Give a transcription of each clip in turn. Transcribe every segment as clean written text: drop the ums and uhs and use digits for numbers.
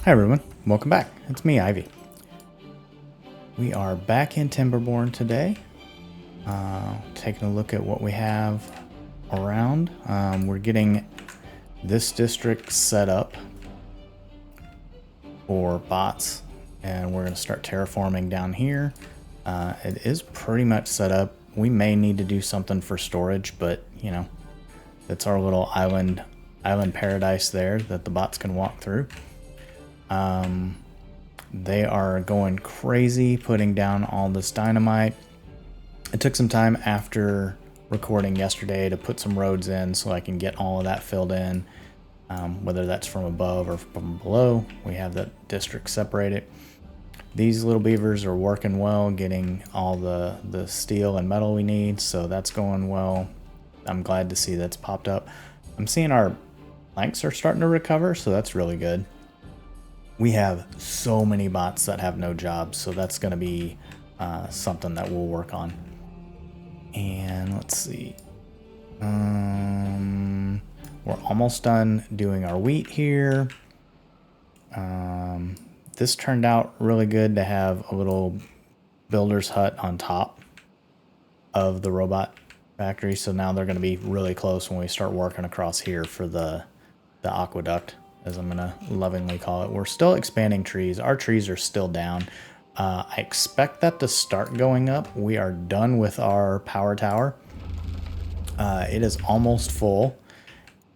Hi everyone, welcome back. It's me, Ivy. We are back in Timberborn today, taking a look at what we have around. We're getting this district set up for bots, and we're going to start terraforming down here. It is pretty much set up. We may need to do something for storage, but you know, that's our little island paradise there that the bots can walk through. They are going crazy putting down all this dynamite. It took some time after recording yesterday to put some roads in so I can get all of that filled in, whether that's from above or from below. We have that district separated. These little beavers are working well, getting all the steel and metal we need, so that's going well. I'm glad to see that's popped up. I'm seeing our planks are starting to recover, so that's really good. We have so many bots that have no jobs, so that's going to be something that we'll work on. And let's see. We're almost done doing our wheat here. This turned out really good to have a little builder's hut on top of the robot factory, so now they're going to be really close when we start working across here for the aqueduct, as I'm gonna lovingly call it. We're still expanding trees. Our trees are still down. I expect that to start going up. We are done with our power tower. It is almost full,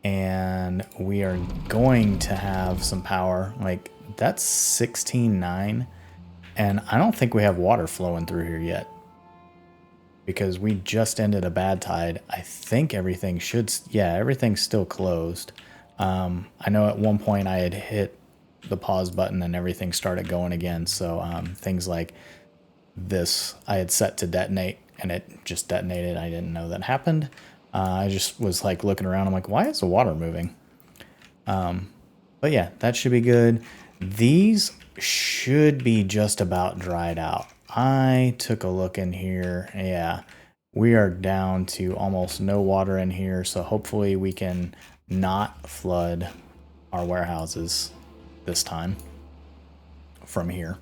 and we are going to have some power. Like, that's 16.9, and I don't think we have water flowing through here yet because we just ended a bad tide. I think everything should, yeah, everything's still closed. I know at one point I had hit the pause button and everything started going again. So things like this I had set to detonate and it just detonated. I didn't know that happened. I just was like looking around. I'm like, why is the water moving? But yeah, that should be good. These should be just about dried out. I took a look in here. Yeah, we are down to almost no water in here. So hopefully we can not flood our warehouses this time from here.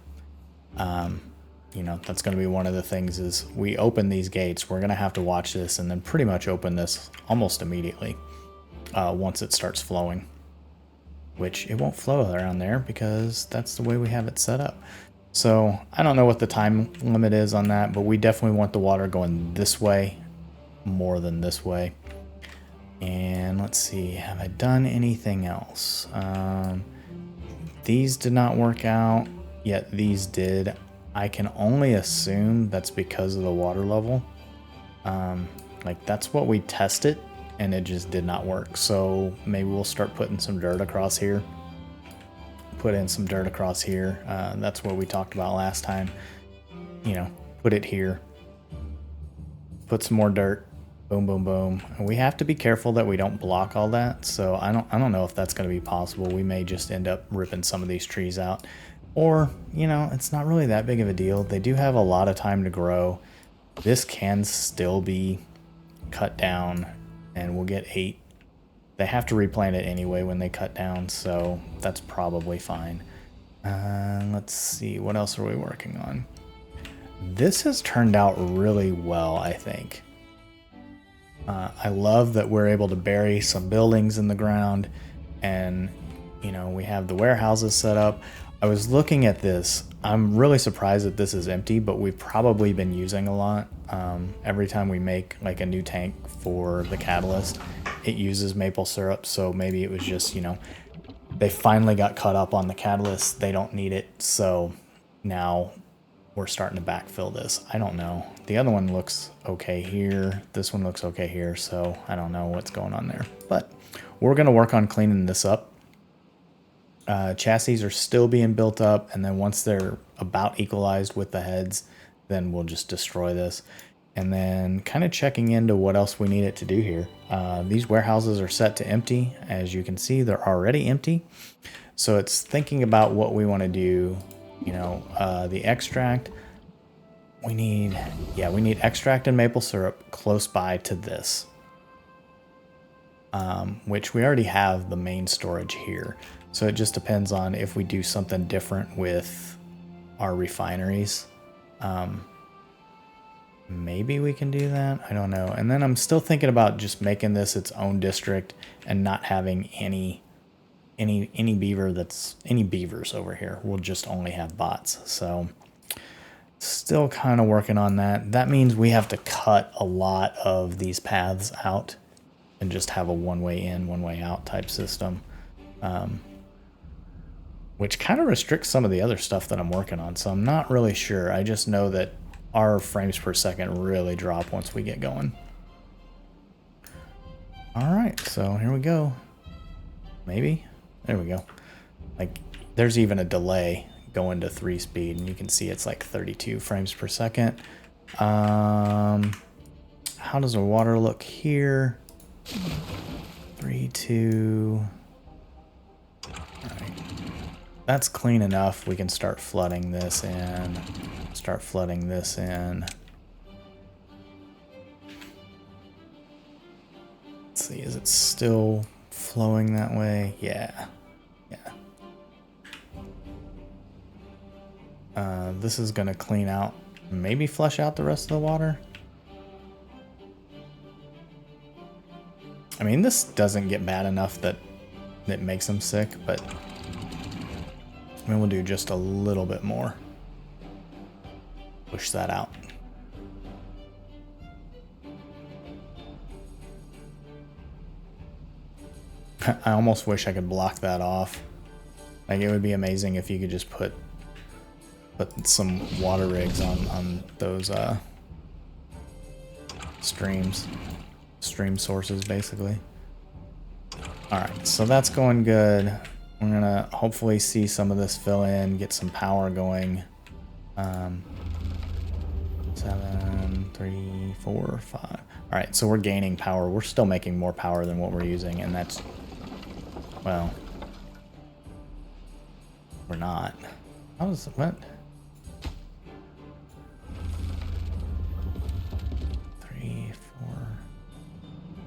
You know, that's going to be one of the things is we open these gates. We're going to have to watch this and then pretty much open this almost immediately once it starts flowing, which it won't flow around there because that's the way we have it set up. So I don't know what the time limit is on that, but we definitely want the water going this way more than this way. And let's see, have I done anything else? These did not work out, yet these did. I can only assume that's because of the water level. Like, that's what we tested, and it just did not work. So maybe we'll start putting some dirt across here. Put in some dirt across here. That's what we talked about last time. You know, put it here. Put some more dirt. Boom, boom, boom. And we have to be careful that we don't block all that. So I don't know if that's going to be possible. We may just end up ripping some of these trees out. Or, you know, it's not really that big of a deal. They do have a lot of time to grow. This can still be cut down, and we'll get 8. They have to replant it anyway when they cut down, so that's probably fine. Let's see, what else are we working on? This has turned out really well, I think. I love that we're able to bury some buildings in the ground, and you know, we have the warehouses set up. I was looking at this. I'm really surprised that this is empty, but we've probably been using a lot. Every time we make like a new tank for the catalyst, it uses maple syrup, so maybe it was just, you know, they finally got caught up on the catalyst. They don't need it, so now we're starting to backfill this. I don't know. The other one looks okay here. This one looks okay here, so I don't know what's going on there. But we're going to work on cleaning this up. Chassis are still being built up, and then once they're about equalized with the heads, then we'll just destroy this. And then kind of checking into what else we need it to do here. These warehouses are set to empty. As you can see, they're already empty. So it's thinking about what we want to do. You know, the extract, we need extract and maple syrup close by to this, which we already have the main storage here. So it just depends on if we do something different with our refineries. Maybe we can do that. I don't know. And then I'm still thinking about just making this its own district and not having any beavers over here. We'll just only have bots. So still kind of working on that. That means we have to cut a lot of these paths out and just have a one-way in, one-way out type system. Which kind of restricts some of the other stuff that I'm working on. So I'm not really sure. I just know that our frames per second really drop once we get going. All right, so here we go. Maybe. There we go. Like, there's even a delay going to 3-speed, and you can see it's like 32 frames per second. How does the water look here? 3, 2. All right. That's clean enough. We can start flooding this in. Start flooding this in. Let's see, is it still flowing that way? Yeah. This is gonna clean out, maybe flush out the rest of the water. I mean, this doesn't get bad enough that it makes them sick, but I mean, we'll do just a little bit more. Push that out. I almost wish I could block that off. Like, it would be amazing if you could just put some water rigs on those stream sources, basically. All right, so that's going good. We're gonna hopefully see some of this fill in, get some power going. 7, 3, 4, 5. All right, so we're gaining power. We're still making more power than what we're using, and that's, well, we're not. What? 3, 4.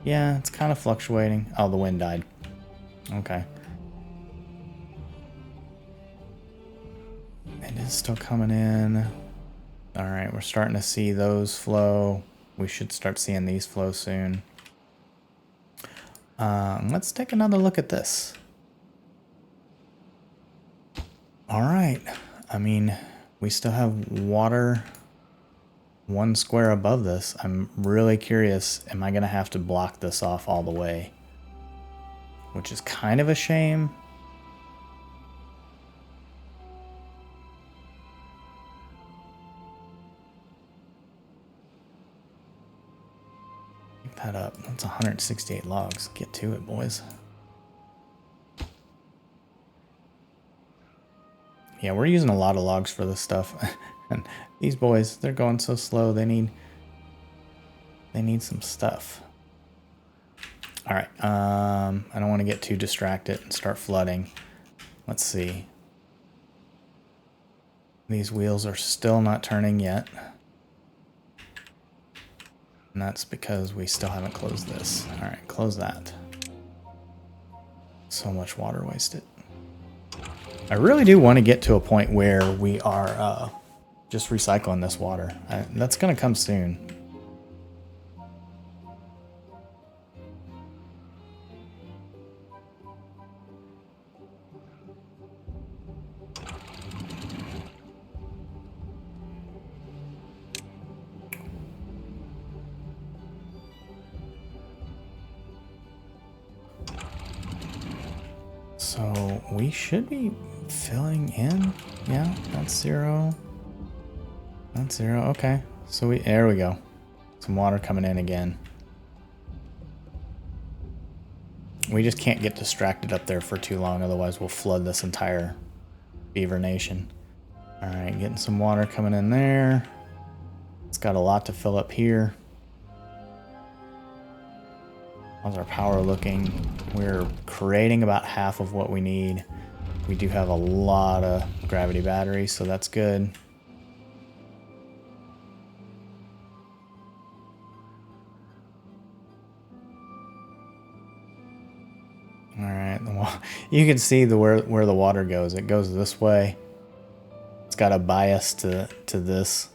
Yeah, it's kind of fluctuating. Oh, the wind died. Okay. It is still coming in. All right, we're starting to see those flow. We should start seeing these flow soon. Let's take another look at this. All right. I mean, we still have water 1 square above this. I'm really curious, am I going to have to block this off all the way? Which is kind of a shame. Pick that up. That's 168 logs. Get to it, boys. Yeah, we're using a lot of logs for this stuff. And these boys, they're going so slow. They need some stuff. All right. I don't want to get too distracted and start flooding. Let's see. These wheels are still not turning yet. And that's because we still haven't closed this. All right, close that. So much water wasted. I really do want to get to a point where we are just recycling this water. That's going to come soon. So we should be filling in. Yeah, that's 0. That's 0. Okay. So there we go. Some water coming in again. We just can't get distracted up there for too long, otherwise we'll flood this entire beaver nation. All right, getting some water coming in there. It's got a lot to fill up here. How's our power looking? We're creating about half of what we need. We do have a lot of gravity batteries, so that's good. All right. right, you can see where the water goes. It goes this way. It's got a bias to this.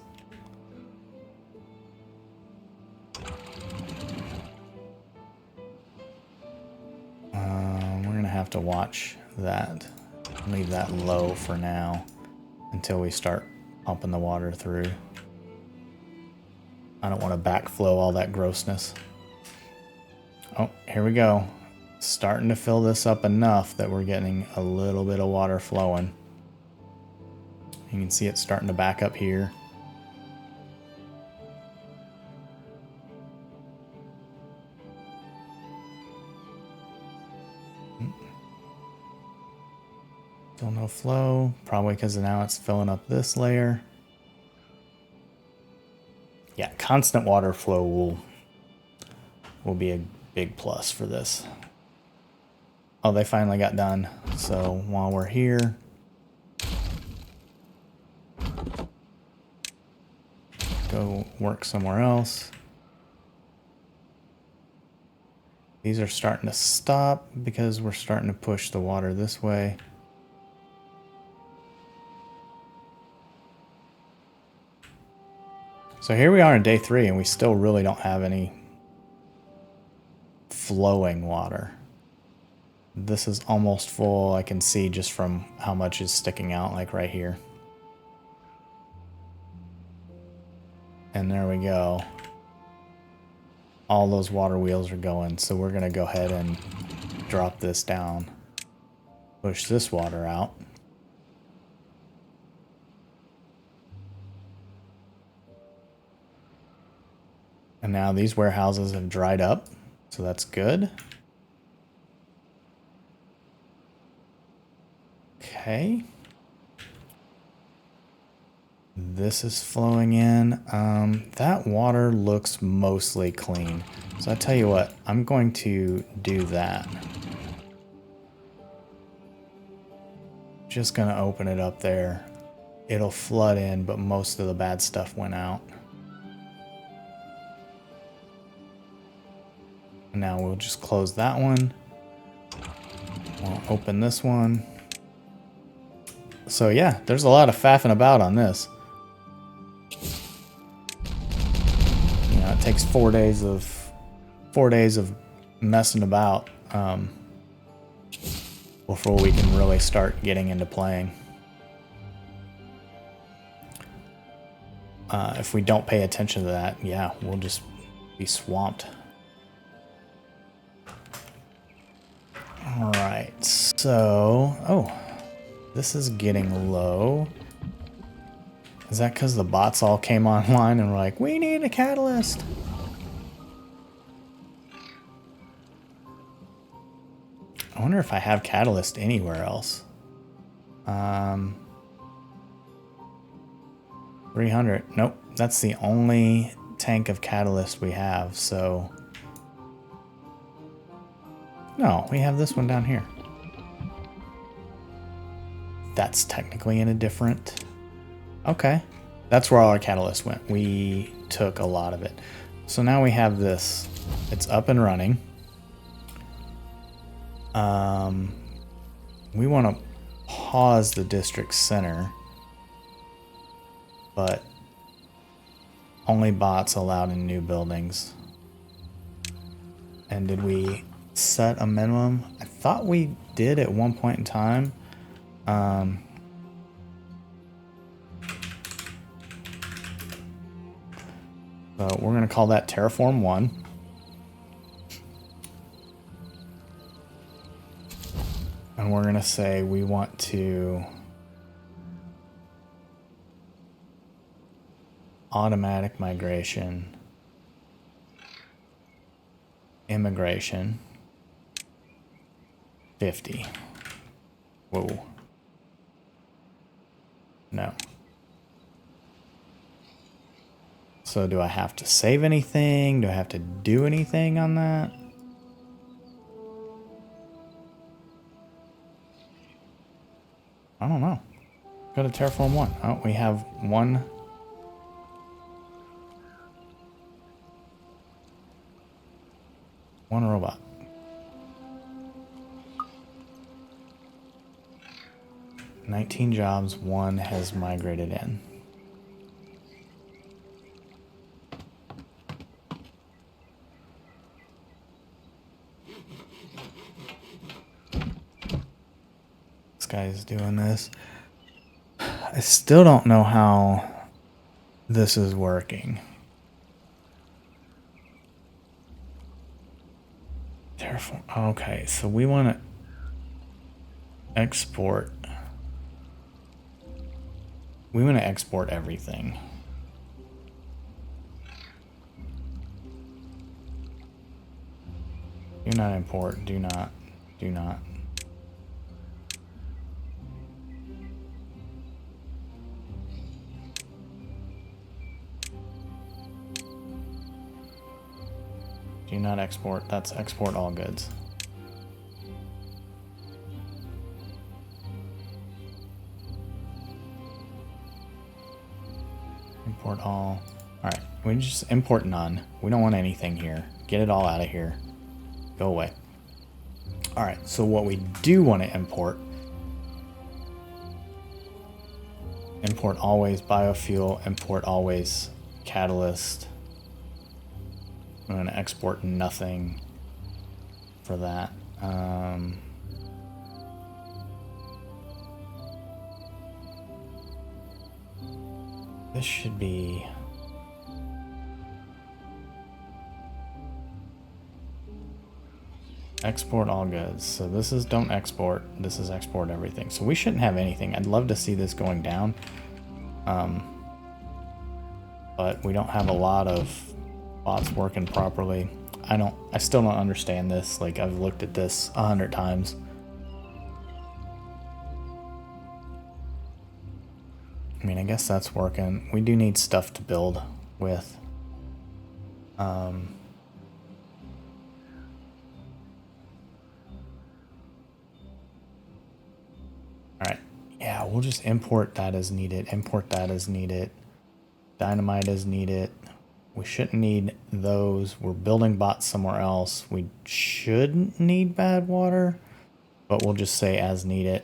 We're gonna have to watch that. Leave that low for now until we start pumping the water through. I don't want to backflow all that grossness. Oh, here we go. Starting to fill this up enough that we're getting a little bit of water flowing. You can see it starting to back up here. Still no flow, probably because now it's filling up this layer. Yeah, constant water flow will be a big plus for this. Oh, they finally got done. So while we're here, go work somewhere else. These are starting to stop because we're starting to push the water this way. So here we are in day 3 and we still really don't have any flowing water. This is almost full. I can see just from how much is sticking out, like right here. And there we go. All those water wheels are going. So we're going to go ahead and drop this down. Push this water out. And now these warehouses have dried up. So that's good. Okay. This is flowing in. That water looks mostly clean. So I tell you what, I'm going to do that. Just gonna open it up there. It'll flood in, but most of the bad stuff went out. And now we'll just close that one. We'll open this one. So yeah, there's a lot of faffing about on this. You know, it takes 4 days of messing about before we can really start getting into playing. If we don't pay attention to that, yeah, we'll just be swamped. All right, so, oh, this is getting low. Is that because the bots all came online and were like, we need a catalyst? I wonder if I have catalyst anywhere else. 300. Nope, that's the only tank of catalyst we have, so... No, we have this one down here. That's technically in a different... Okay. That's where all our catalyst went. We took a lot of it. So now we have this. It's up and running. We want to pause the district center, but only bots allowed in new buildings. And did we set a minimum? I thought we did at one point in time. So we're going to call that Terraform 1. And we're going to say we want to automatic migration, immigration, 50. Whoa. No. So do I have to save anything? Do I have to do anything on that? I don't know. Go to Terraform 1. Oh, we have one robot. 19 jobs, 1 has migrated in. This guy's doing this. I still don't know how this is working. Terraform. Okay, so we want to export. We want to export everything. Do not import. Do not. Do not. Do not export. That's export all goods. Import all. Alright, we just import none. We don't want anything here. Get it all out of here. Go away. Alright, so what we do want to import. Import always biofuel. Import always catalyst. I'm going to export nothing for that. This should be... Export all goods. So this is don't export. This is export everything. So we shouldn't have anything. I'd love to see this going down. But we don't have a lot of bots working properly. I still don't understand this. Like, I've looked at this 100 times. I mean, I guess that's working. We do need stuff to build with. Alright. Yeah, we'll just import that as needed. Import that as needed. Dynamite as needed. We shouldn't need those. We're building bots somewhere else. We shouldn't need bad water, but we'll just say as needed.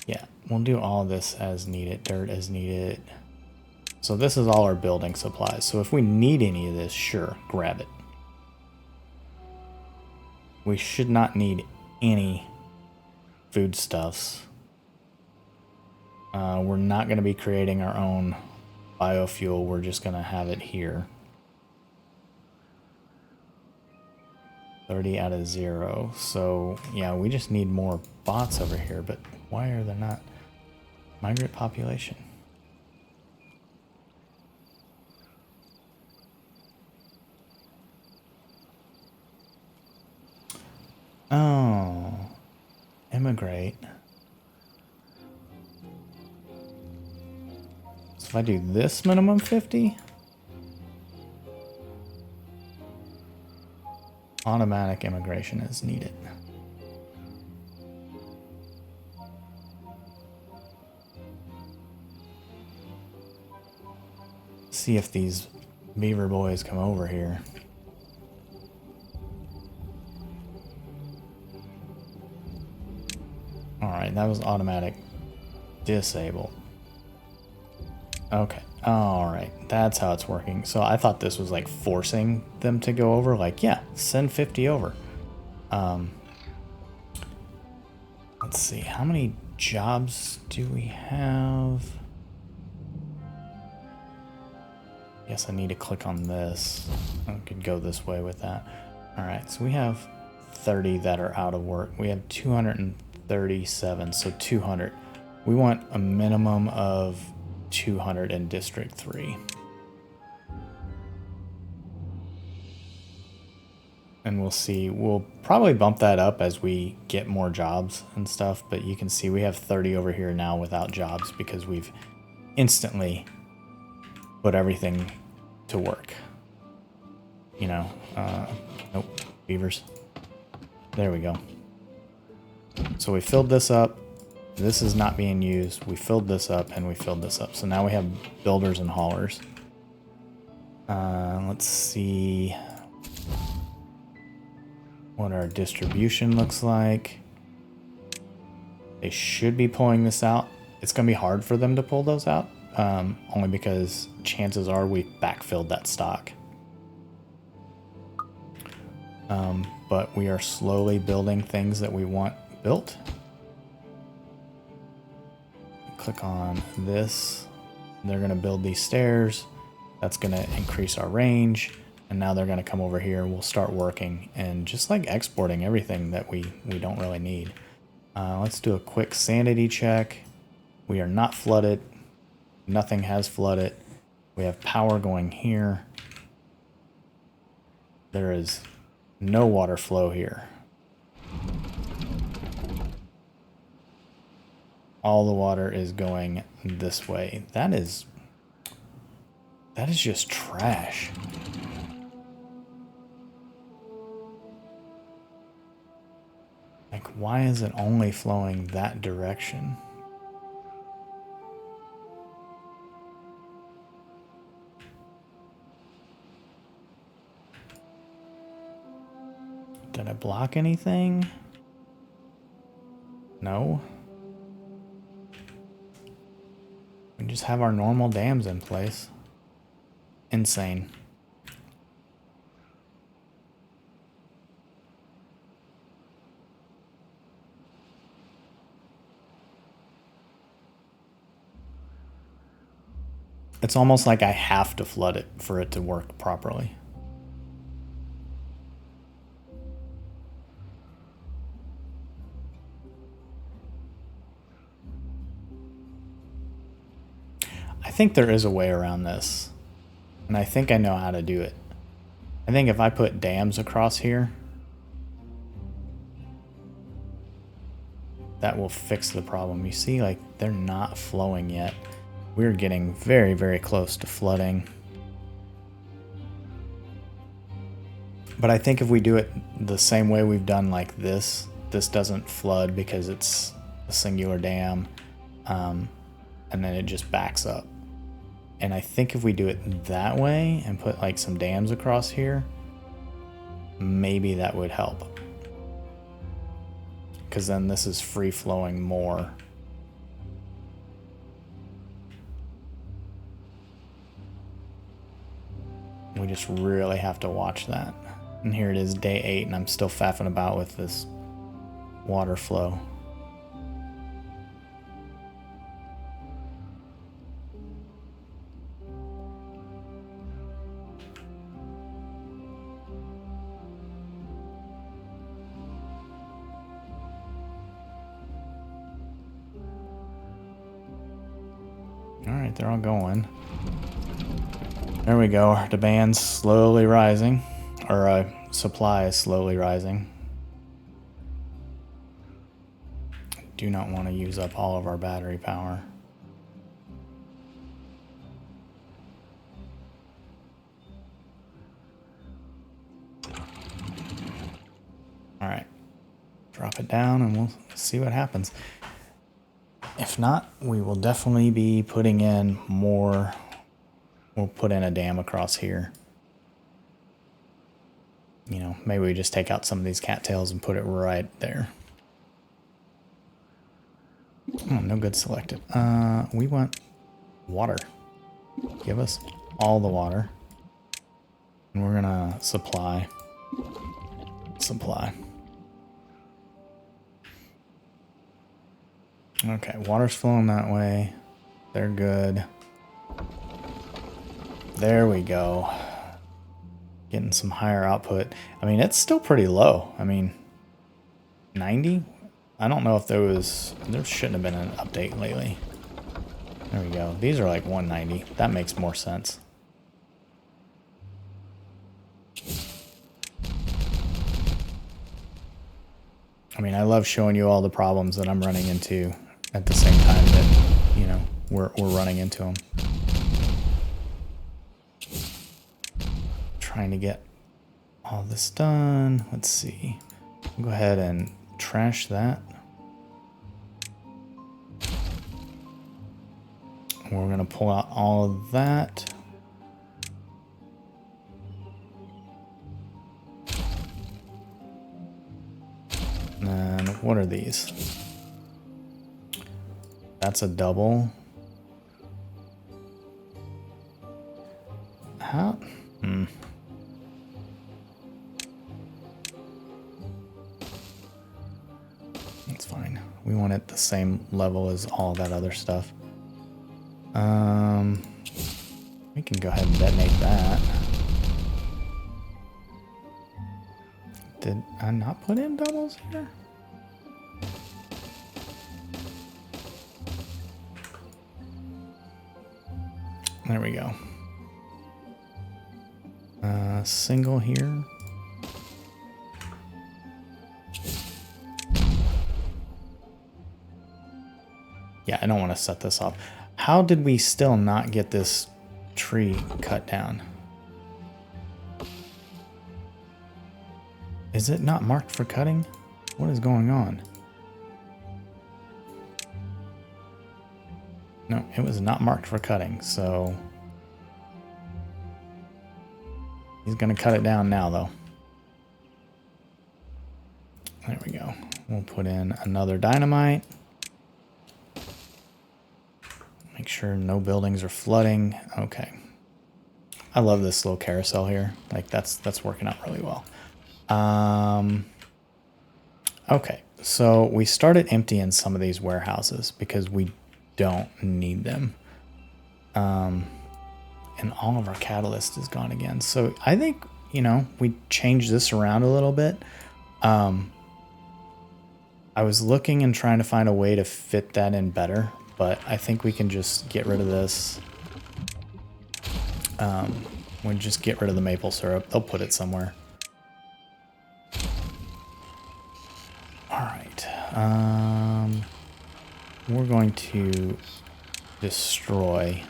Yeah, we'll do all this as needed. Dirt as needed. So this is all our building supplies. So if we need any of this, sure, grab it. We should not need any foodstuffs. We're not going to be creating our own biofuel. We're just going to have it here. 30 out of 0. So, yeah, we just need more bots over here. But why are there not? Migrant population. Oh. Immigrate. So if I do this minimum 50, automatic immigration is needed. See if these beaver boys come over here. Alright, that was automatic disabled. Okay, alright, that's how it's working. So I thought this was like forcing them to go over, like, yeah, send 50 over. Let's see, how many jobs do we have? Guess I need to click on this. I could go this way with that. Alright, so we have 30 that are out of work. We have 237, so 200. We want a minimum of 200 in District 3. And we'll see. We'll probably bump that up as we get more jobs and stuff, but you can see we have 30 over here now without jobs because we've instantly put everything to work. You know, nope, beavers. There we go. So we filled this up. This is not being used. We filled this up and we filled this up. So now we have builders and haulers. Let's see what our distribution looks like. They should be pulling this out. It's going to be hard for them to pull those out, only because chances are we backfilled that stock. But we are slowly building things that we want built. Click on this. They're going to build these stairs. That's going to increase our range. And now they're going to come over here. We'll start working and just like exporting everything that we don't really need. Let's do a quick sanity check. We are not flooded. Nothing has flooded. We have power going here. There is no water flow here. All the water is going this way. That is just trash. Like, why is it only flowing that direction? Did I block anything? No. We just have our normal dams in place. Insane. It's almost like I have to flood it for it to work properly. I think there is a way around this, and I think I know how to do it. I think if I put dams across here, that will fix the problem. You see, like, they're not flowing yet. We're getting very, very close to flooding. But I think if we do it the same way we've done like this doesn't flood because it's a singular dam, and then it just backs up. And I think if we do it that way and put like some dams across here, maybe that would help. Because then this is free flowing more. We just really have to watch that. And here it is, day 8, and I'm still faffing about with this water flow. All right, they're all going. There we go. Our demand's slowly rising. Our supply is slowly rising. Do not want to use up all of our battery power. All right. Drop it down and we'll see what happens. If not, we will definitely be putting in more. We'll put in a dam across here. You know, maybe we just take out some of these cattails and put it right there. Oh, no good selected. We want water. Give us all the water. And we're gonna supply. Okay, water's flowing that way. They're good. There we go. Getting some higher output. I mean, it's still pretty low. I mean, 90? I don't know if there shouldn't have been an update lately. There we go. These are like 190. That makes more sense. I mean, I love showing you all the problems that I'm running into at the same time that, you know, we're running into them. Trying to get all this done. Let's see. Go ahead and trash that. We're going to pull out all of that. And what are these? That's a double. How? That's fine. We want it the same level as all that other stuff. We can go ahead and detonate that. Did I not put in doubles here? There we go. Single here. Yeah, I don't want to set this off. How did we still not get this tree cut down? Is it not marked for cutting? What is going on? No, it was not marked for cutting, so he's gonna cut it down now though. There we go. We'll put in another dynamite. Make sure no buildings are flooding. Okay. I love this little carousel here. Like that's working out really well. Okay, so we started emptying some of these warehouses because we don't need them. And all of our catalyst is gone again. So I think, you know, we changed this around a little bit. I was looking and trying to find a way to fit that in better, but I think we can just get rid of this. We'll just get rid of the maple syrup. They'll put it somewhere. All right. We're going to destroy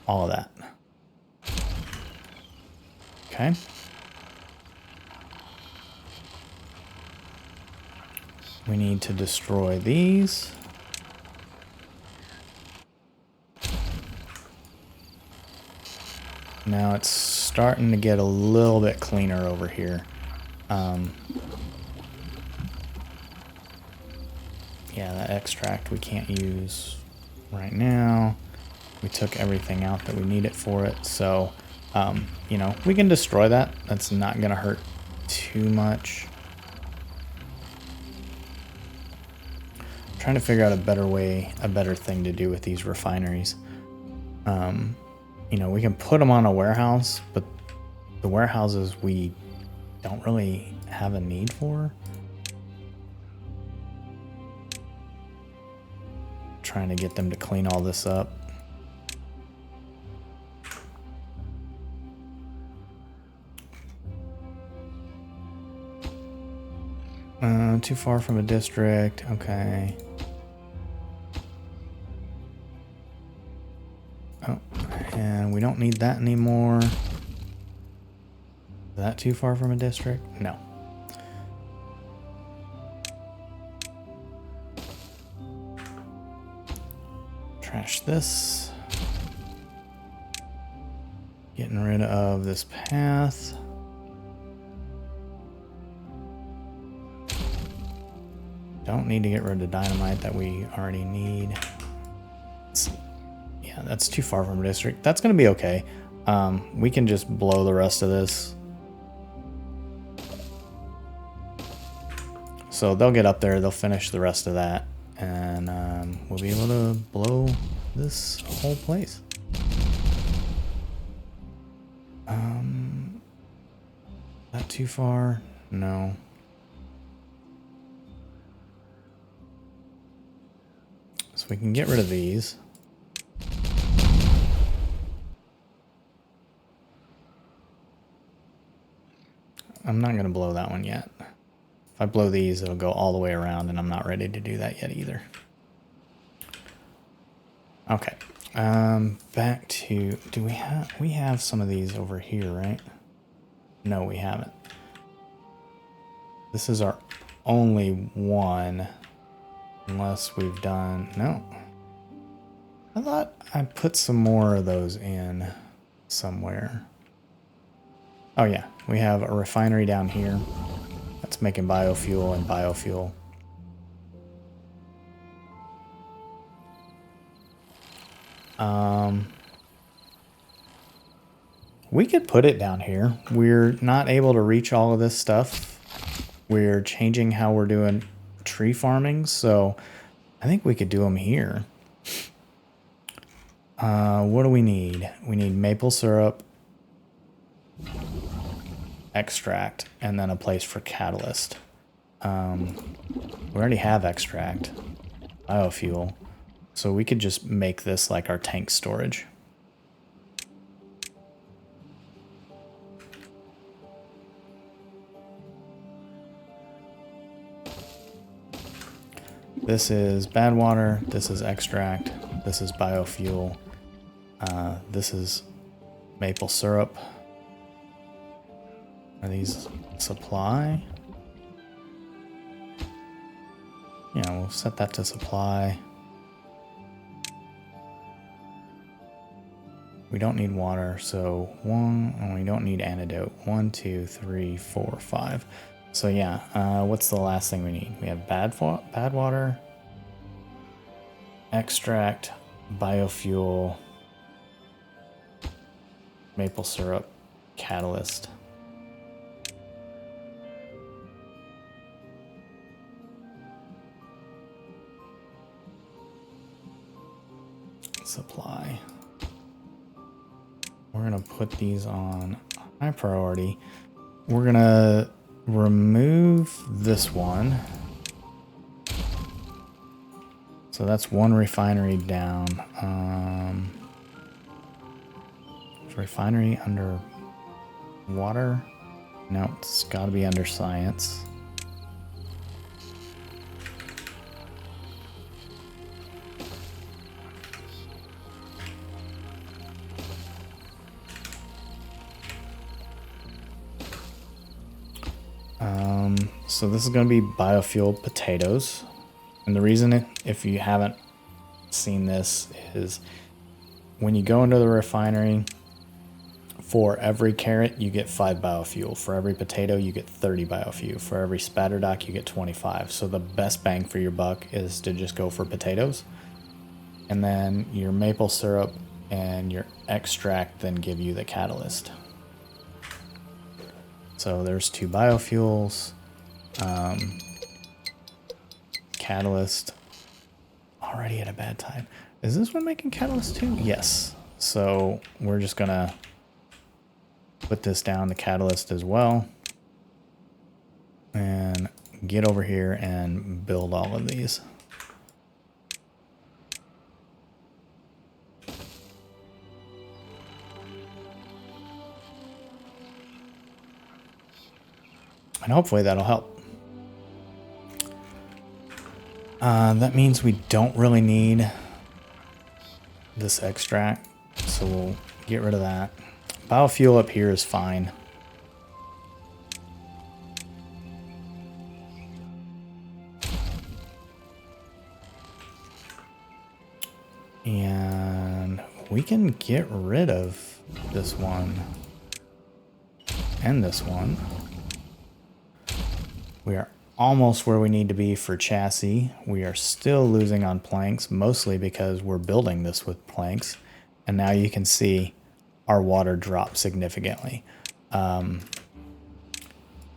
all of that. Okay. We need to destroy these. Now it's starting to get a little bit cleaner over here. Yeah, that extract we can't use right now. We took everything out that we needed for it. So, you know, we can destroy that. That's not going to hurt too much. I'm trying to figure out a better way, a better thing to do with these refineries. You know, we can put them on a warehouse, but the warehouses we don't really have a need for. Trying to get them to clean all this up. Too far from a district. Okay. Oh, and we don't need that anymore. Is that too far from a district? No. Trash this. Getting rid of this path. Don't need to get rid of the dynamite that we already need. Yeah, that's too far from a district. That's going to be okay. We can just blow the rest of this. So they'll get up there, they'll finish the rest of that, and we'll be able to blow this whole place. Not too far? No. So we can get rid of these. I'm not going to blow that one yet. If I blow these, it'll go all the way around, and I'm not ready to do that yet either. Okay. Back to, we have some of these over here, right? No, we haven't. This is our only one, unless we've done, no. I thought I put some more of those in somewhere. Oh yeah, we have a refinery down here that's making biofuel and biofuel. We could put it down here. We're not able to reach all of this stuff. We're changing how we're doing tree farming, so I think we could do them here. What do we need? We need maple syrup, extract, and then a place for catalyst. We already have extract, biofuel, so we could just make this like our tank storage. This is bad water, this is extract, this is biofuel, this is maple syrup. Are these supply? Yeah, we'll set that to supply. We don't need water, so we don't need antidote. 1, 2, 3, 4, 5. So yeah, what's the last thing we need? We have bad water, extract, biofuel, maple syrup, catalyst. Supply. We're gonna put these on high priority. We're gonna remove this one. So that's one refinery down. Is refinery under water? No, it's gotta be under science. So this is going to be biofuel potatoes. And the reason, if you haven't seen this, is when you go into the refinery, for every carrot, you get 5 biofuel. For every potato, you get 30 biofuel. For every spatterdock, you get 25. So the best bang for your buck is to just go for potatoes. And then your maple syrup and your extract then give you the catalyst. So there's 2 biofuels. Catalyst. Already at a bad time. Is this one making catalyst too? Yes. So we're just gonna put this down to catalyst as well. And get over here and build all of these. And hopefully that'll help. That means we don't really need this extract, so we'll get rid of that. Biofuel up here is fine. And we can get rid of this one and this one. We are almost where we need to be for chassis. We are still losing on planks, mostly because we're building this with planks. And now you can see our water drop significantly.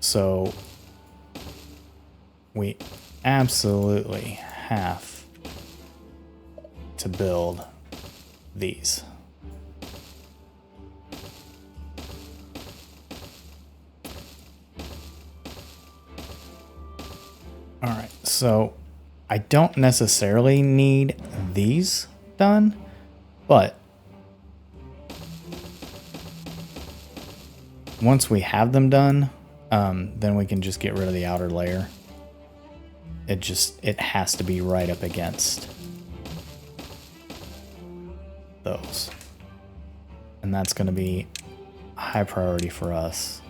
So we absolutely have to build these. All right, so I don't necessarily need these done, but once we have them done, then we can just get rid of the outer layer. It has to be right up against those. And that's going to be a high priority for us.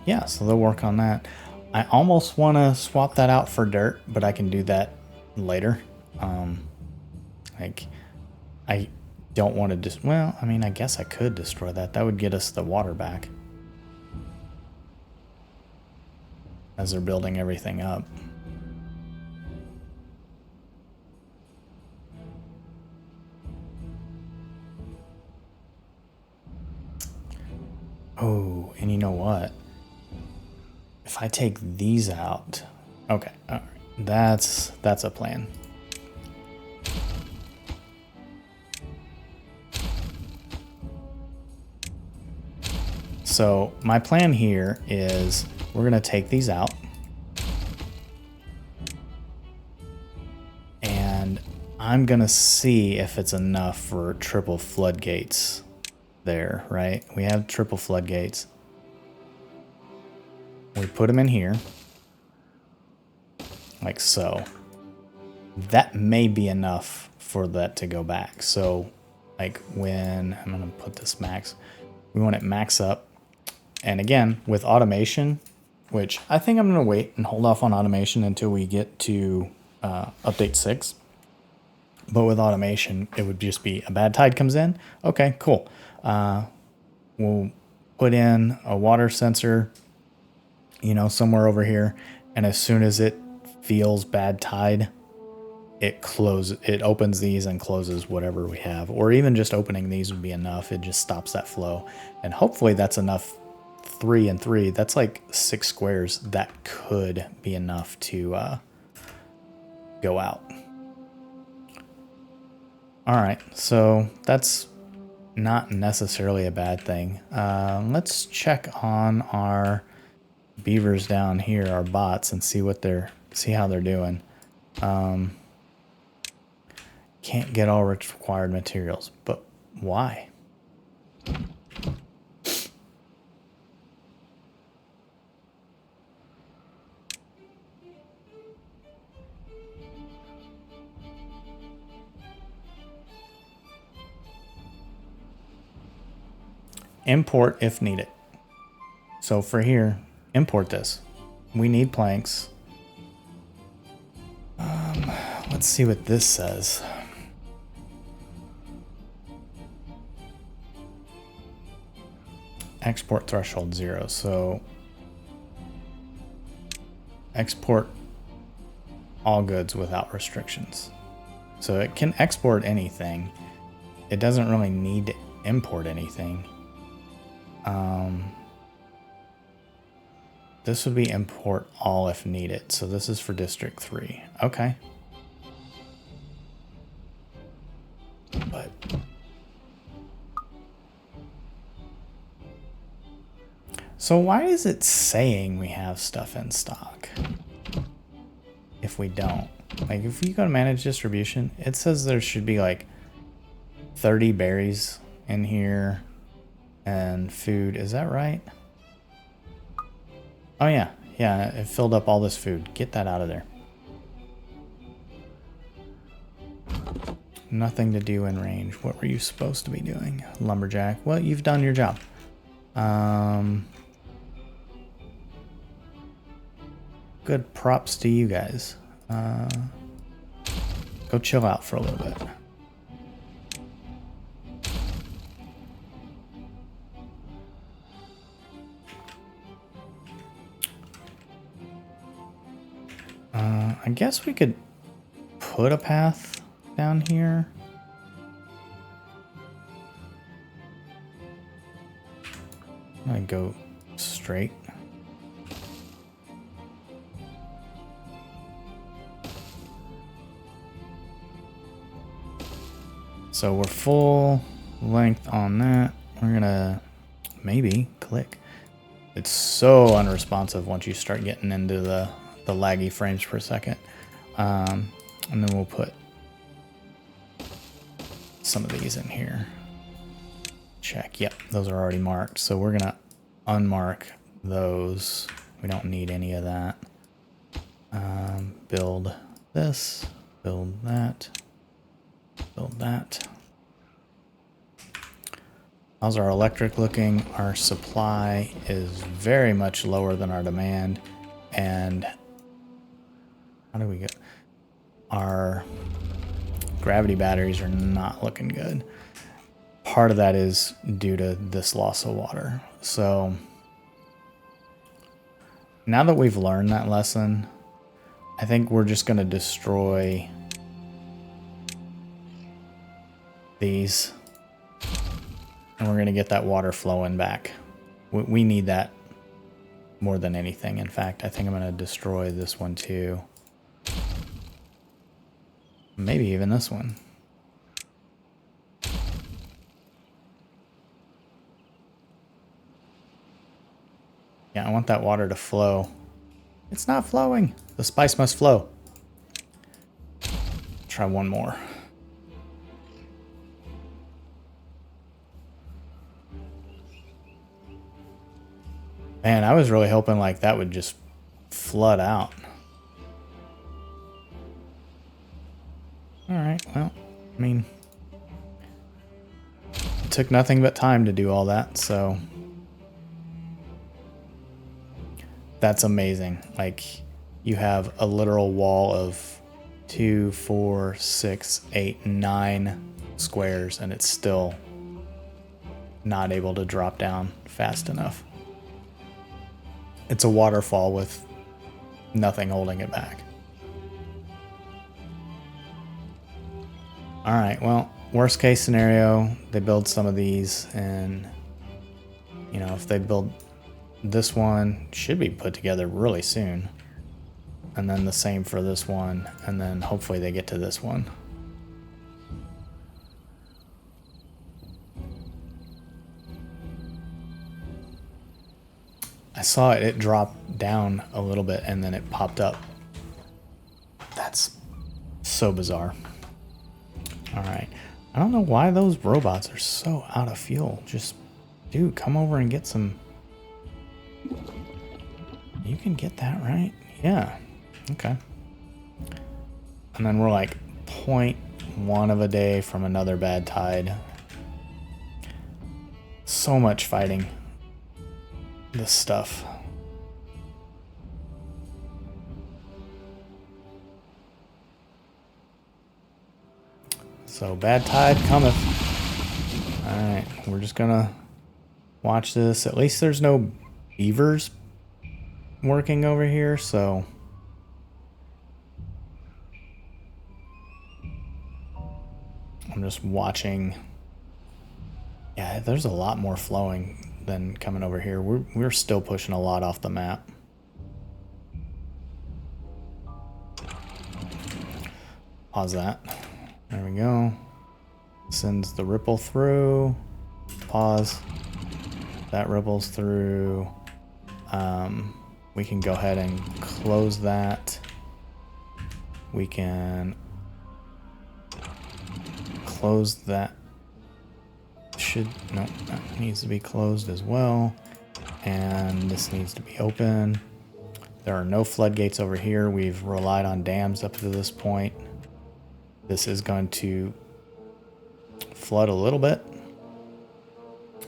Yeah, so they'll work on that. I almost want to swap that out for dirt, but I can do that later. Like, I don't want to well, I mean, I guess I could destroy that. That would get us the water back. as they're building everything up. Oh, and you know what? If I take these out, okay, all right, that's a plan. So my plan here is we're gonna take these out, and I'm gonna see if it's enough for triple floodgates there, right? We have triple floodgates. We put them in here, like so. That may be enough for that to go back. So like when I'm gonna put this max, we want it max up. And again, with automation, which I think I'm going to wait and hold off on automation until we get to update 6. But with automation, it would just be a bad tide comes in. Okay, cool. We'll put in a water sensor, you know, somewhere over here. And as soon as it feels bad tide, it opens these and closes whatever we have. Or even just opening these would be enough. It just stops that flow. And hopefully that's enough. 3 and 3, that's like 6 squares. That could be enough to go out. All right, so that's not necessarily a bad thing. Let's check on our beavers down here, our bots, and see how they're doing. Can't get all required materials, but why? Import if needed. So for here, import this. We need planks. Let's see what this says. Export threshold 0. So export all goods without restrictions. So it can export anything. It doesn't really need to import anything. This would be import all if needed. So this is for District 3. Okay. But so why is it saying we have stuff in stock if we don't? Like if you go to manage distribution, it says there should be like 30 berries in here and food. Is that right? Oh yeah, yeah, it filled up all this food. Get that out of there. Nothing to do in range. What were you supposed to be doing? Lumberjack. Well, you've done your job. Good props to you guys. Go chill out for a little bit. I guess we could put a path down here. I'm gonna go straight. So we're full length on that. We're gonna maybe click. It's so unresponsive once you start getting into the laggy frames per second. And then we'll put some of these in here. Check. Yep, those are already marked. So we're gonna unmark those. We don't need any of that. Build this, build that, build that. How's our electric looking? Our supply is very much lower than our demand. And how do we get? Our gravity batteries are not looking good. Part of that is due to this loss of water. So Now that we've learned that lesson, I think we're just going to destroy these. And we're going to get that water flowing back. We need that more than anything. In fact, I think I'm going to destroy this one too. Maybe even this one. Yeah, I want that water to flow. It's not flowing. The spice must flow. Try one more. Man, I was really hoping like that would just flood out. All right, well, I mean, it took nothing but time to do all that, so that's amazing. Like, you have a literal wall of 2, 4, 6, 8, 9 squares, and it's still not able to drop down fast enough. It's a waterfall with nothing holding it back. All right, well, worst case scenario, they build some of these, and you know, if they build this one, should be put together really soon. And then the same for this one, and then hopefully they get to this one. I saw it dropped down a little bit and then it popped up. That's so bizarre. All right. I don't know why those robots are so out of fuel. Just, dude, come over and get some. You can get that, right? Yeah. Okay. And then we're like 0.1 of a day from another bad tide. So much fighting this stuff. So bad tide cometh. Alright, we're just gonna watch this. At least there's no beavers working over here, so I'm just watching. Yeah, there's a lot more flowing than coming over here. We're still pushing a lot off the map. Pause that. There we go. Sends the ripple through. Pause. That ripples through. We can go ahead and close that. We can close that. No, that needs to be closed as well. And this needs to be open. There are no floodgates over here. We've relied on dams up to this point. This is going to flood a little bit,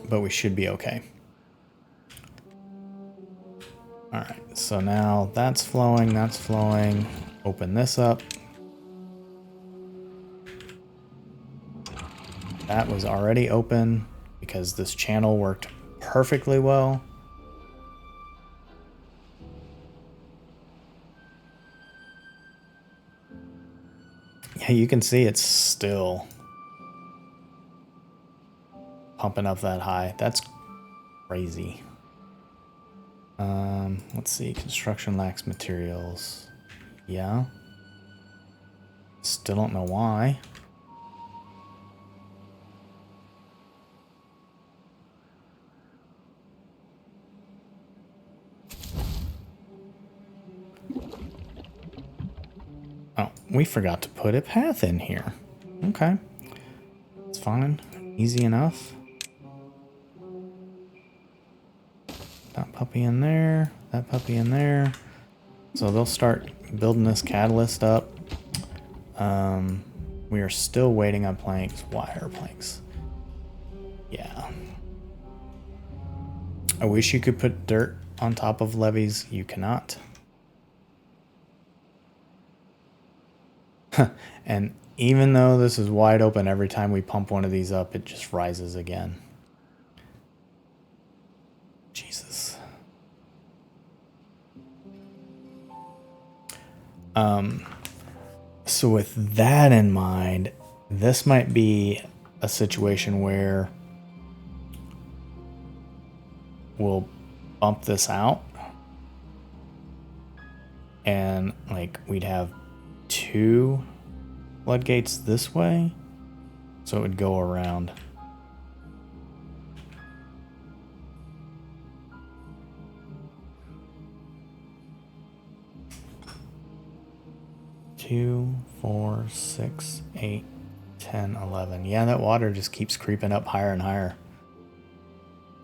but we should be okay. All right, so now that's flowing, that's flowing. Open this up. That was already open because this channel worked perfectly well. Yeah, you can see it's still pumping up that high. That's crazy. Let's see. Construction lacks materials. Yeah. Still don't know why. Oh, we forgot to put a path in here. Okay. It's fine. Easy enough. That puppy in there. That puppy in there. So they'll start building this catalyst up. We are still waiting on planks. Why are planks? Yeah. I wish you could put dirt on top of levees. You cannot. And even though this is wide open, every time we pump one of these up, it just rises again. Jesus. So with that in mind, this might be a situation where we'll bump this out and like we'd have 2 floodgates this way, so it would go around. Two, 4, 6, 8, 10, 11. Yeah, that water just keeps creeping up higher and higher.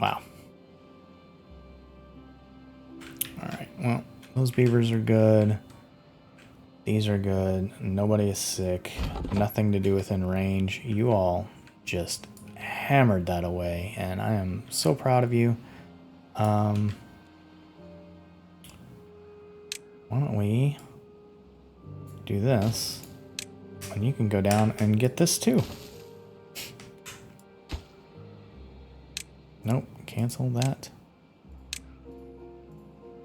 Wow. Alright, well, those beavers are good. These are good. Nobody is sick. Nothing to do within range. You all just hammered that away, and I am so proud of you. Why don't we do this? And you can go down and get this too. Nope, cancel that.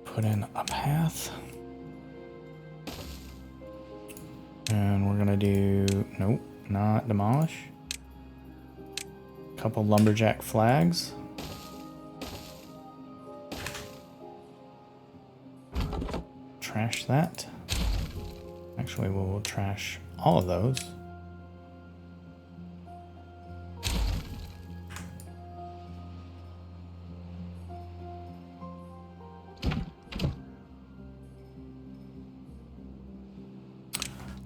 Put in a path. And we're gonna do, nope, not demolish. Couple lumberjack flags. Trash that. Actually, we'll trash all of those.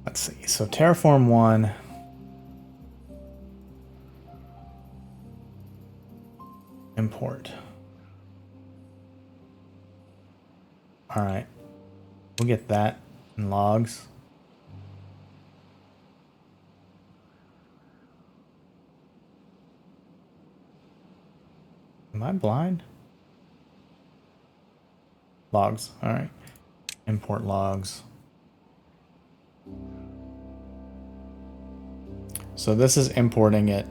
Let's see. So terraform 1. Import. All right. We'll get that in logs. Am I blind? Logs. All right. Import logs. So this is importing it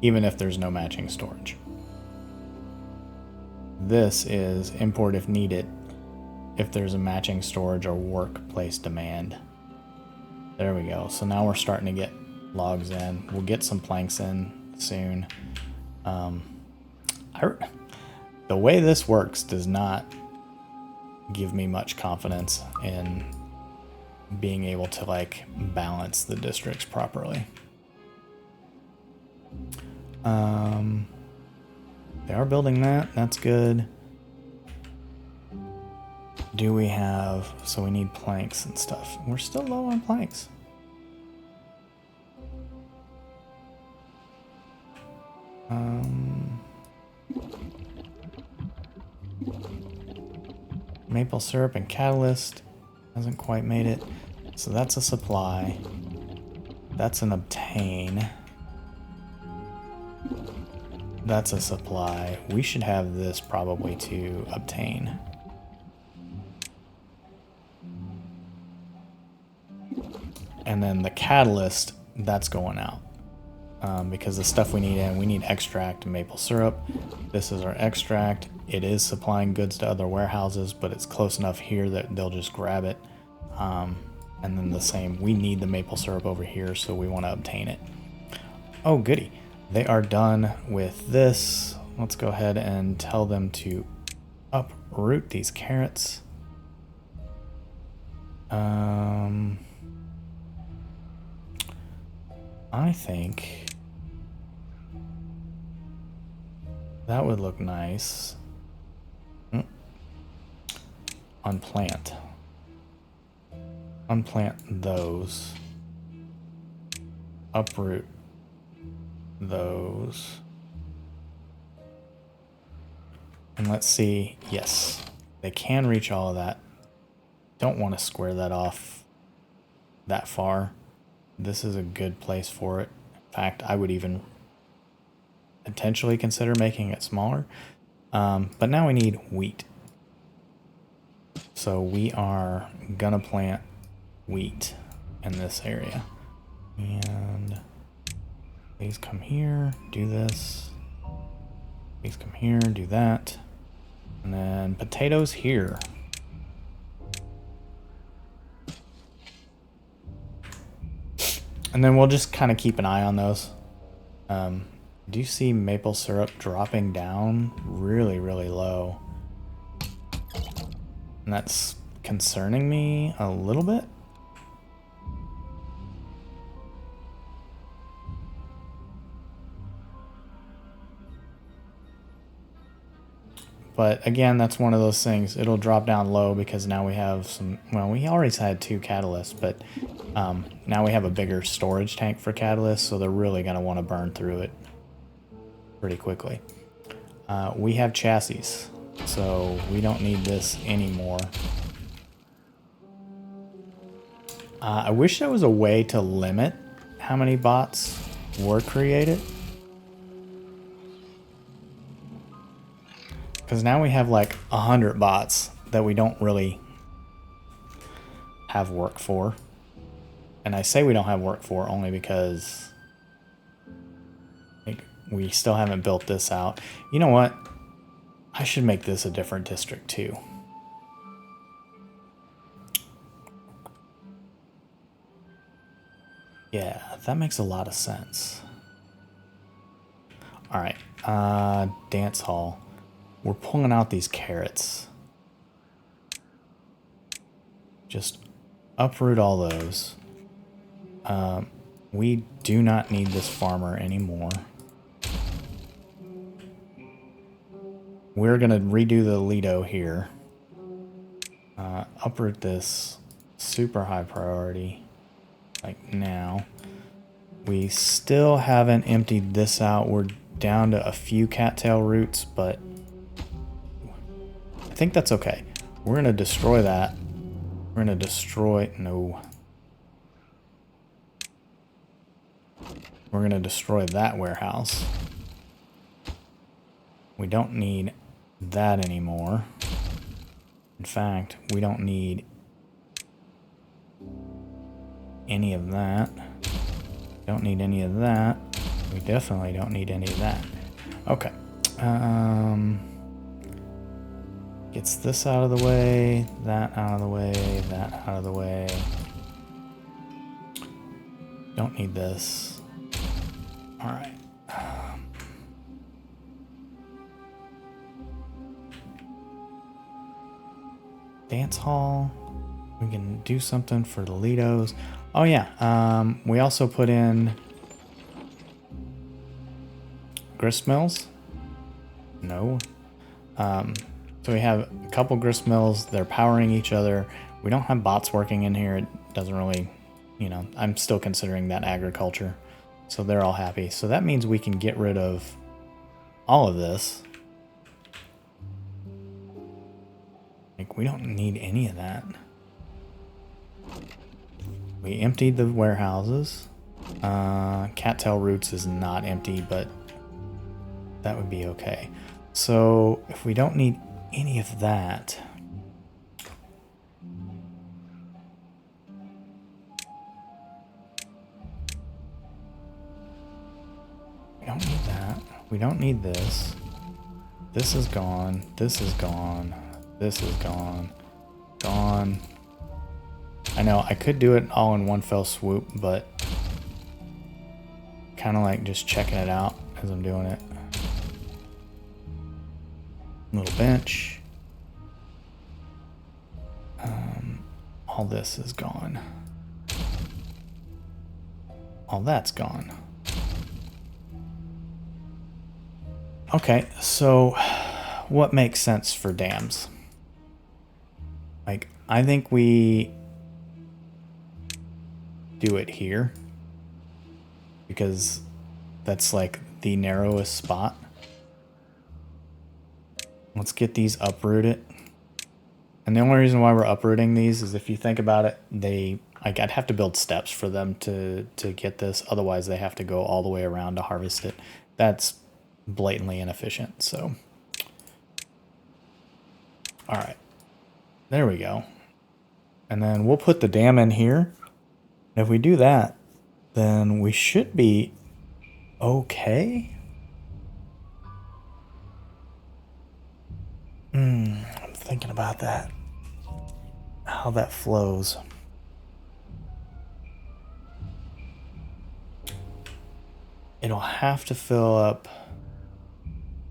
even if there's no matching storage. This is import if needed if there's a matching storage or workplace demand. There we go. So now we're starting to get logs in. We'll get some planks in soon. The way this works does not give me much confidence in being able to like balance the districts properly. They are building that. That's good. Do we have... So we need planks and stuff. We're still low on planks. Maple syrup and catalyst hasn't quite made it. So that's a supply. That's an obtain. That's a supply. We should have this probably to obtain. And then the catalyst, that's going out. Because the stuff we need in, we need extract and maple syrup. This is our extract. It is supplying goods to other warehouses, but it's close enough here that they'll just grab it. And then the same, we need the maple syrup over here, so we want to obtain it. Oh, goody. They are done with this. Let's go ahead and tell them to uproot these carrots. I think that would look nice. Unplant. Unplant those. Uproot those. And let's see. Yes, they can reach all of that. Don't want to square that off that far. This is a good place for it. In fact, I would even potentially consider making it smaller. But now we need wheat. So we are gonna plant wheat in this area. And these come here, do this. These come here, do that. And then potatoes here. And then we'll just kind of keep an eye on those. Do you see maple syrup dropping down really, really low? And that's concerning me a little bit. But again, that's one of those things. It'll drop down low because now we have some, well, we already had 2 catalysts, but now we have a bigger storage tank for catalysts, so they're really going to want to burn through it pretty quickly. We have chassis, so we don't need this anymore. I wish there was a way to limit how many bots were created. Because now we have like 100 bots that we don't really have work for. And I say we don't have work for only because like, we still haven't built this out. You know what? I should make this a different district too. Yeah, that makes a lot of sense. All right, dance hall. We're pulling out these carrots. Just uproot all those. We do not need this farmer anymore. We're gonna redo the Lido here. Uproot this super high priority, like now. We still haven't emptied this out. We're down to a few cattail roots, but I think that's okay. We're gonna destroy that. We're gonna destroy, no. We're gonna destroy that warehouse. We don't need that anymore. In fact, we don't need any of that. Don't need any of that. We definitely don't need any of that. Okay. Gets this out of the way, that out of the way, that out of the way. Don't need this. All right. Dance hall. We can do something for the Lidos. Oh yeah. We also put in grist mills. No. So we have a couple grist mills. They're powering each other. We don't have bots working in here. It doesn't really, you know, I'm still considering that agriculture. So they're all happy. So that means we can get rid of all of this. Like, we don't need any of that. We emptied the warehouses. Cattail roots is not empty, but that would be okay. So if we don't need any of that, we don't need that. We don't need this. This is gone. This is gone. This is gone. Gone. I know I could do it all in one fell swoop, but kind of like just checking it out as I'm doing it. Little bench. All this is gone. All that's gone. Okay, so what makes sense for dams? Like, I think we do it here because that's like the narrowest spot. Let's get these uprooted. And the only reason why we're uprooting these is if you think about it, like I'd have to build steps for them to get this. Otherwise, they have to go all the way around to harvest it. That's blatantly inefficient. So, all right, there we go. And then we'll put the dam in here. If we do that, then we should be okay. I'm thinking about that. How that flows. it'll have to fill up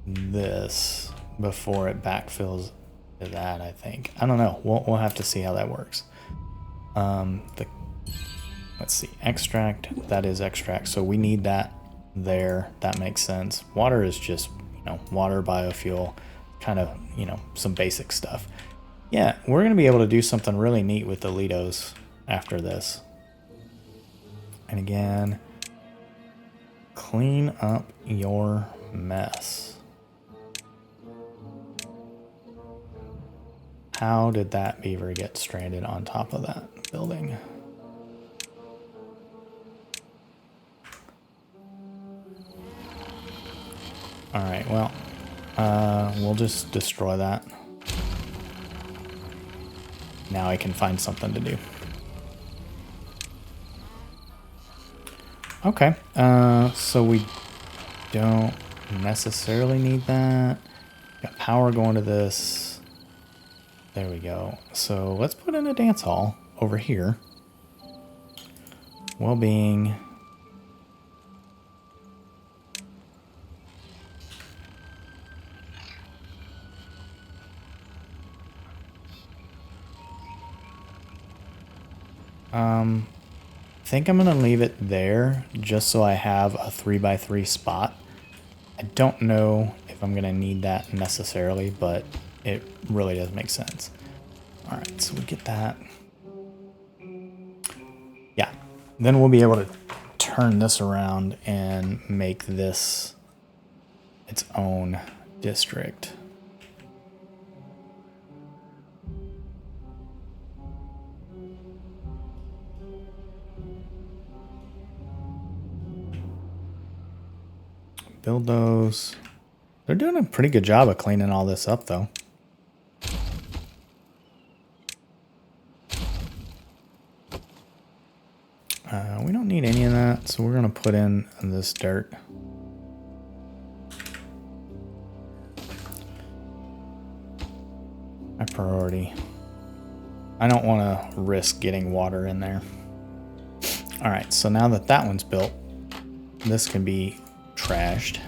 this before it backfills to that, I think. I don't know. We'll have to see how that works. Let's see, extract, that is extract. So we need that there. That makes sense. Water is just, water, biofuel, kind of, some basic stuff. Yeah, we're going to be able to do something really neat with the Litos after this. And again, clean up your mess. How did that beaver get stranded on top of that building? Alright, well, we'll just destroy that. Now I can find something to do. Okay, so we don't necessarily need that. Got power going to this. There we go. So let's put in a dance hall over here. Well-being. I think I'm gonna leave it there just so I have a 3x3 spot. I don't know if I'm gonna need that necessarily, but it really does make sense. All right, so we get that. Yeah, then we'll be able to turn this around and make this its own district. Build those. They're doing a pretty good job of cleaning all this up, though. We don't need any of that, so we're going to put in this dirt. My priority. I don't want to risk getting water in there. All right, so now that that one's built, this can be trashed.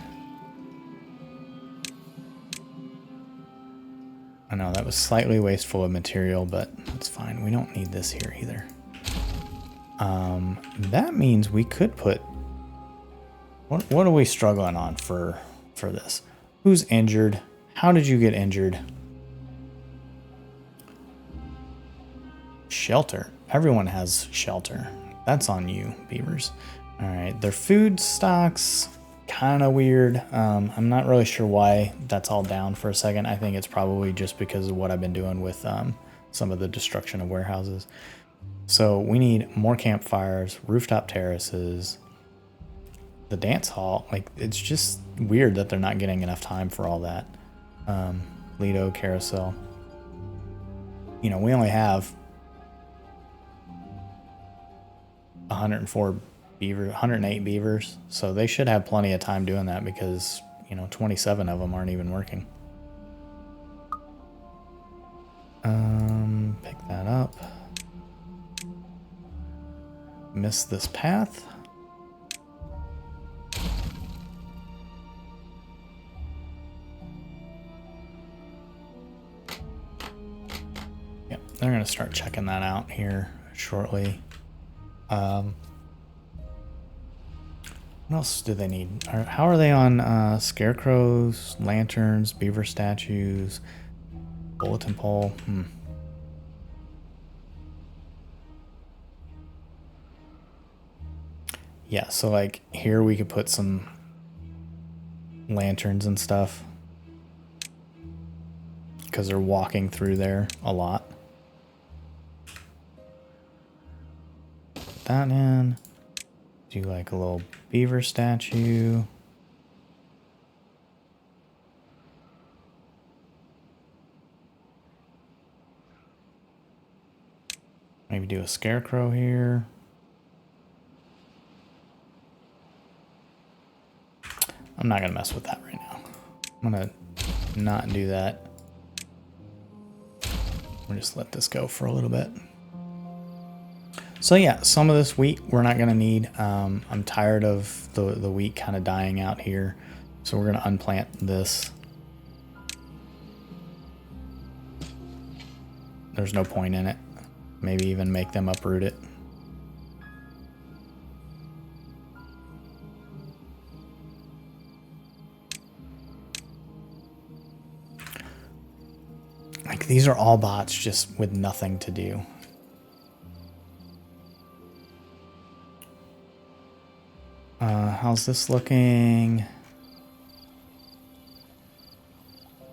I know that was slightly wasteful of material, but that's fine. We don't need this here either. That means we could put... What are we struggling on for this? Who's injured? How did you get injured? Shelter. Everyone has shelter. That's on you, beavers. All right, their food stocks, kind of weird. I'm not really sure why that's all down for a second. I think it's probably just because of what I've been doing with some of the destruction of warehouses. So we need more campfires, rooftop terraces, the dance hall. Like, it's just weird that they're not getting enough time for all that. Lido, carousel. We only have 108 beavers, so they should have plenty of time doing that because 27 of them aren't even working. Pick that up. Miss this path. Yep, they're gonna start checking that out here shortly. What else do they need? How are they on scarecrows, lanterns, beaver statues, bulletin pole? Yeah, so like here we could put some lanterns and stuff because they're walking through there a lot. Put that in. Do like a little beaver statue. Maybe do a scarecrow here. I'm not gonna mess with that right now. I'm gonna not do that. We'll just let this go for a little bit. So yeah, some of this wheat we're not gonna need. I'm tired of the wheat kind of dying out here. So we're gonna unplant this. There's no point in it. Maybe even make them uproot it. Like, these are all bots just with nothing to do. How's this looking?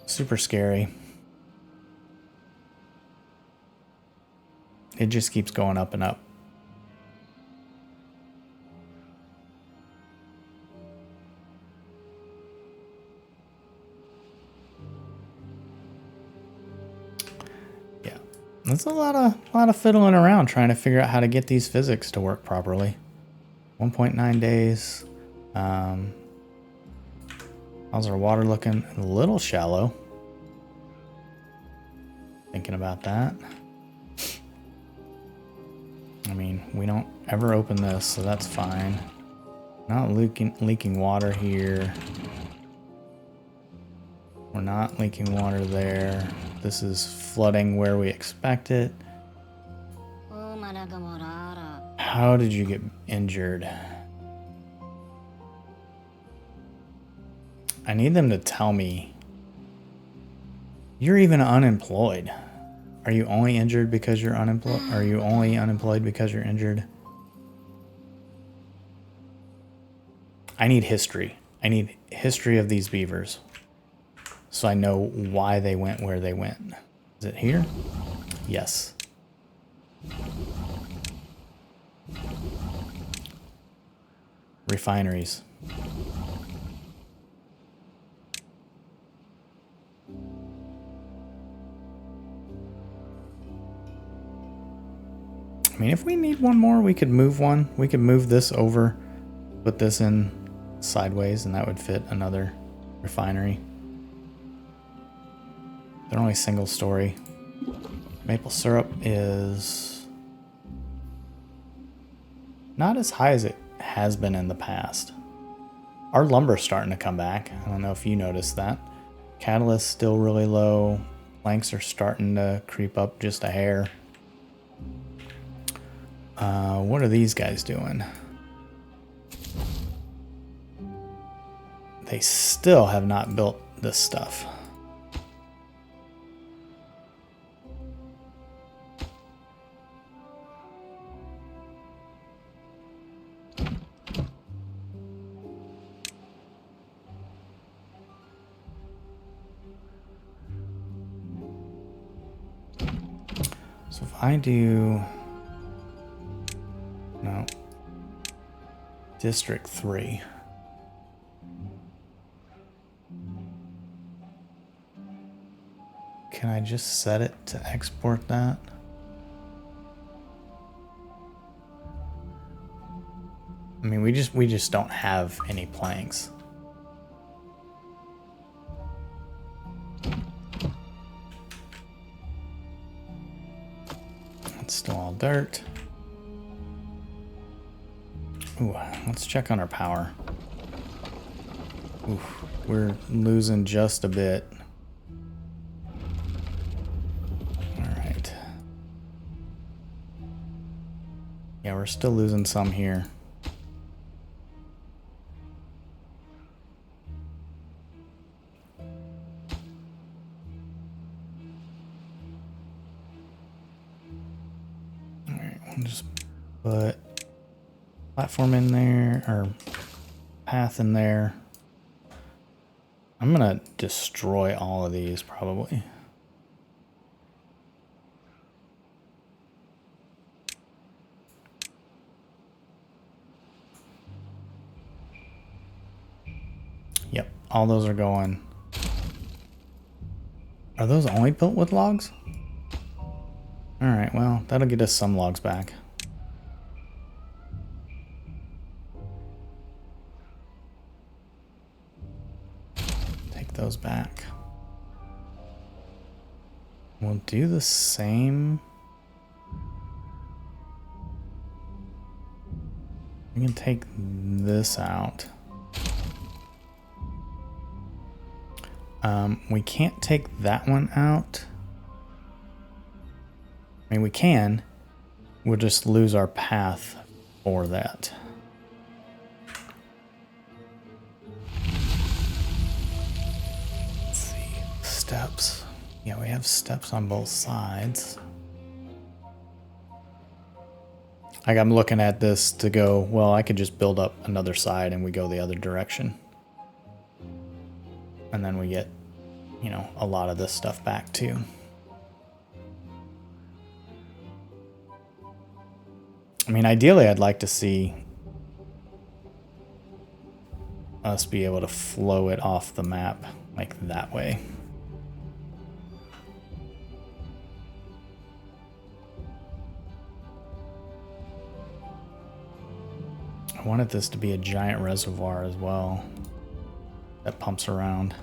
Super scary. It just keeps going up and up. Yeah, that's a lot of fiddling around trying to figure out how to get these physics to work properly. 1.9 days. How's our water looking? A little shallow. Thinking about that. I mean, we don't ever open this, so that's fine. Not leaking water here. We're not leaking water there. This is flooding where we expect it. How did you get injured? I need them to tell me. You're even unemployed. Are you only injured because you're unemployed? Are you only unemployed because you're injured? I need history. I need history of these beavers. So I know why they went where they went. Is it here? Yes. Refineries. I mean, if we need one more, we could move one. We could move this over, put this in sideways, and that would fit another refinery. They're only single story. Maple syrup is not as high as it has been in the past. Our lumber's starting to come back. I don't know if you noticed that. Catalyst still really low. Planks are starting to creep up just a hair. What are these guys doing? They still have not built this stuff. So if I do... No. District 3. Can I just set it to export that? I mean, we just don't have any planks. It's still all dirt. Ooh, let's check on our power. Ooh, we're losing just a bit. Alright. Yeah, we're still losing some here. Alright, we'll just put platform in there, or path in there. I'm gonna destroy all of these probably. Yep, all those are going. Are those only built with logs? Alright, well, that'll get us some logs back. Those back. We'll do the same. We can take this out. We can't take that one out. I mean, we can. We'll just lose our path for that. Let's see. Steps. Yeah, we have steps on both sides. Like, I'm looking at this to go, well, I could just build up another side and we go the other direction. And then we get, you know, a lot of this stuff back too. I mean, ideally, I'd like to see us be able to flow it off the map like that way. I wanted this to be a giant reservoir as well that pumps around.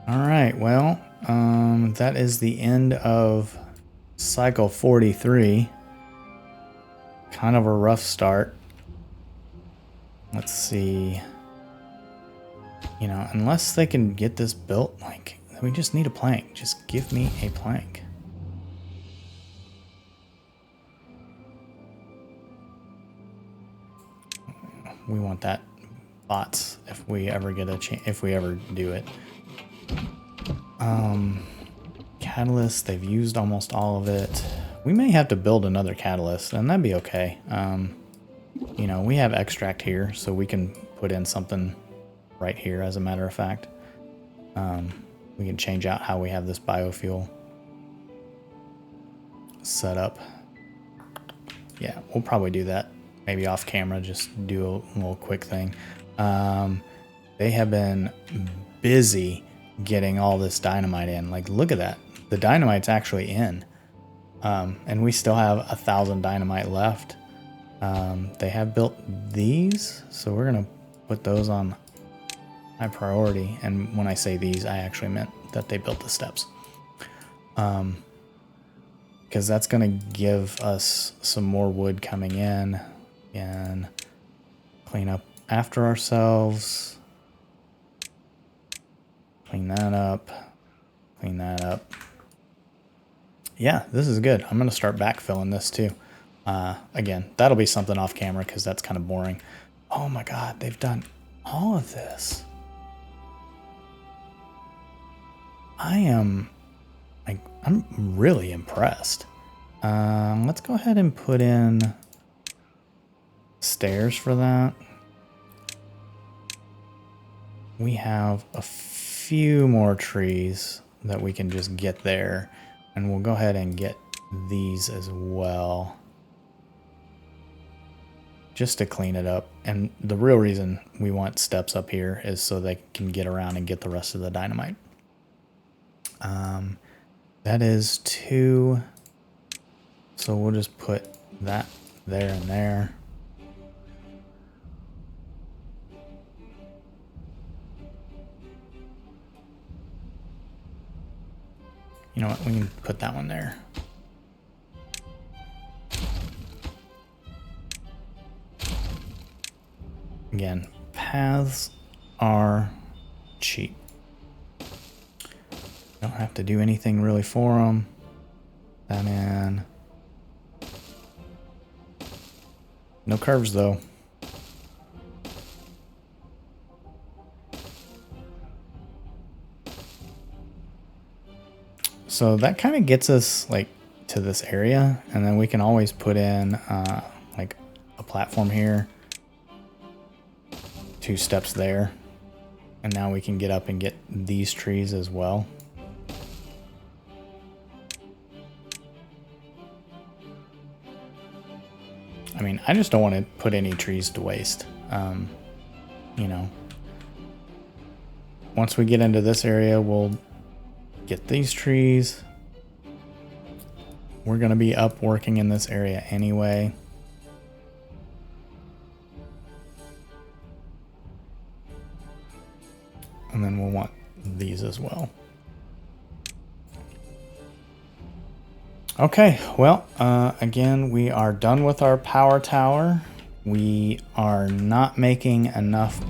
All right, well, that is the end of cycle 43. Kind of a rough start. Let's see. You know, unless they can get this built, like, we just need a plank. Just give me a plank. We want that bots if we ever get a chance, if we ever do it. Catalyst, they've used almost all of it. We may have to build another catalyst, and that'd be okay. You know, we have extract here, so we can put in something right here, as a matter of fact. We can change out how we have this biofuel set up. Yeah, we'll probably do that. Maybe off camera, just do a little quick thing. They have been busy getting all this dynamite in. Like, look at that. The dynamite's actually in. And we still have 1,000 dynamite left. They have built these, so we're gonna put those on high priority. And when I say these, I actually meant that they built the steps. Because that's gonna give us some more wood coming in and clean up after ourselves. Clean that up. Clean that up. Yeah, this is good. I'm going to start backfilling this too. Again, that'll be something off camera because that's kind of boring. Oh my God, they've done all of this. I'm really impressed. Let's go ahead and put in stairs for that. We have a few more trees that we can just get there, and we'll go ahead and get these as well, just to clean it up. And the real reason we want steps up here is so they can get around and get the rest of the dynamite. That is 2, so we'll just put that there and there. You know what, we can put that one there. Again, paths are cheap. Don't have to do anything really for them. That in. No curves though. So that kind of gets us like to this area, and then we can always put in like a platform here, 2 steps there, and now we can get up and get these trees as well. I mean, I just don't want to put any trees to waste. You know, once we get into this area, we'll get these trees. We're going to be up working in this area anyway. And then we'll want these as well. Okay, well, again, we are done with our power tower. We are not making enough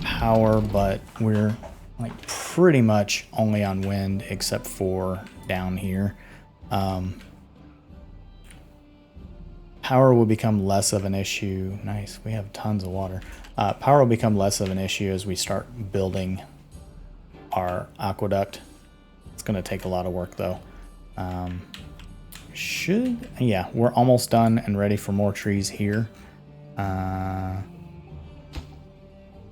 power, but we're like pretty much only on wind except for down here. Power will become less of an issue. Nice, we have tons of water. Power will become less of an issue as we start building our aqueduct. It's going to take a lot of work though. Yeah, we're almost done and ready for more trees here.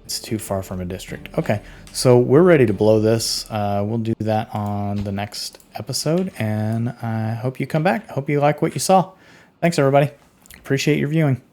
It's too far from a district. Okay, so we're ready to blow this. We'll do that on the next episode, and I hope you come back. Hope you like what you saw. Thanks, everybody. Appreciate your viewing.